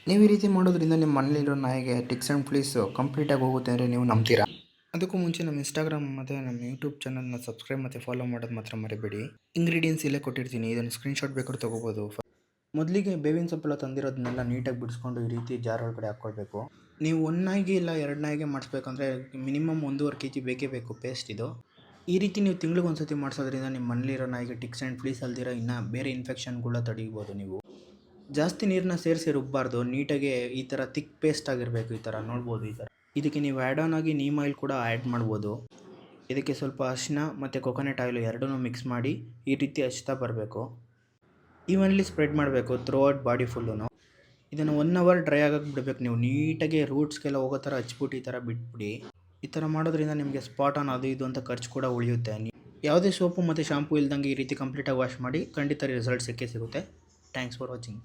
ನೀವು ಈ ರೀತಿ ಮಾಡೋದ್ರಿಂದ ನಿಮ್ಮ ಮನೇಲಿರೋ ನಾಯಿಗೆ ಟಿಕ್ಸ್ ಆ್ಯಂಡ್ ಫ್ಲೀಸ್ ಕಂಪ್ಲೀಟಾಗಿ ಹೋಗುತ್ತೆ ಅಂದರೆ ನೀವು ನಂಬ್ತೀರಾ? ಅದಕ್ಕೂ ಮುಂಚೆ ನಮ್ಮ ಇನ್ಸ್ಟಾಗ್ರಾಮ್ ಮತ್ತು ನಮ್ಮ ಯೂಟ್ಯೂಬ್ ಚಾನಲ್ನ ಸಬ್ಸ್ಕ್ರೈಬ್ ಮತ್ತು ಫಾಲೋ ಮಾಡೋದು ಮಾತ್ರ ಮರಿಬೇಡಿ. ಇಂಗ್ರೀಡಿಯೆಂಟ್ಸ್ ಇಲ್ಲೇ ಕೊಟ್ಟಿರ್ತೀನಿ, ಇದನ್ನು ಸ್ಕ್ರೀನ್ಶಾಟ್ ಬೇಕಾದ್ರೂ ತೊಗೋಬೋದು. ಮೊದಲಿಗೆ ಬೇವಿನ ಸೊಪ್ಪೆಲ್ಲ ತಂದಿರೋದನ್ನೆಲ್ಲ ನೀಟಾಗಿ ಬಿಡಿಸ್ಕೊಂಡು ಈ ರೀತಿ ಜಾರ್ ಒಳಗಡೆ ಹಾಕ್ಕೊಳ್ಬೇಕು. ನೀವು ಒಂದು ನಾಯಿಗೆ ಇಲ್ಲ 2 ನಾಯಿಗೆ ಮಾಡಿಸ್ಬೇಕಂದ್ರೆ ಮಿನಿಮಮ್ 1.5 kg ಬೇಕೇ ಬೇಕು ಪೇಸ್ಟ್ ಇದು. ಈ ರೀತಿ ನೀವು ತಿಂಗ್ಳಿಗೆ ಒಂದು ಸತಿ ಮಾಡಿಸೋದ್ರಿಂದ ನಿಮ್ಮ ಮನೇಲಿರೋ ನಾಯಿಗೆ ಟಿಕ್ಸ್ ಆ್ಯಂಡ್ ಫ್ಲೀಸ್ ಅಲ್ದಿರೋ ಇನ್ನೂ ಬೇರೆ ಇನ್ಫೆಕ್ಷನ್ಗಳ ತಡೀಬೋದು ನೀವು. ಜಾಸ್ತಿ ನೀರನ್ನ ಸೇರಿಸಿ ರುಬ್ಬಾರ್ದು, ನೀಟಾಗಿ ಈ ಥರ ಥಿಕ್ ಪೇಸ್ಟ್ ಆಗಿರಬೇಕು. ಈ ಥರ ನೋಡ್ಬೋದು. ಈ ಥರ ಇದಕ್ಕೆ ನೀವು ಆ್ಯಡ್ ಆನ್ ಆಗಿ ನೀಮ್ ಆಯಿಲ್ ಕೂಡ ಆ್ಯಡ್ ಮಾಡ್ಬೋದು. ಇದಕ್ಕೆ ಸ್ವಲ್ಪ ಅರಿಶಿನ ಮತ್ತು ಕೊಕೊನಟ್ ಆಯಿಲು ಎರಡನ್ನೂ ಮಿಕ್ಸ್ ಮಾಡಿ ಈ ರೀತಿ ಹಚ್ತಾ ಬರಬೇಕು. ಈವನ್ಲಿ ಸ್ಪ್ರೆಡ್ ಮಾಡಬೇಕು ಥ್ರೂ ಔಟ್ ಬಾಡಿ ಫುಲ್ಲೂ. ಇದನ್ನು 1 hour ಡ್ರೈ ಆಗಕ್ಕೆ ಬಿಡಬೇಕು. ನೀವು ನೀಟಾಗಿ ರೂಟ್ಸ್ಗೆಲ್ಲ ಹೋಗೋ ಥರ ಹಚ್ಬಿಟ್ಟು ಈ ಥರ ಬಿಟ್ಬಿಡಿ. ಈ ಥರ ಮಾಡೋದ್ರಿಂದ ನಿಮಗೆ ಸ್ಪಾಟ್ ಆನ್ ಅದು ಇದು ಅಂತ ಖರ್ಚು ಕೂಡ ಉಳಿಯುತ್ತೆ. ಯಾವುದೇ ಸೋಪು ಮತ್ತು ಶಾಂಪೂ ಇಲ್ದಂಗೆ ಈ ರೀತಿ ಕಂಪ್ಲೀಟಾಗಿ ವಾಶ್ ಮಾಡಿ, ಖಂಡಿತ ರಿಸಲ್ಟ್ ಸಿಕ್ಕೇ ಸಿಗುತ್ತೆ. Thanks for watching.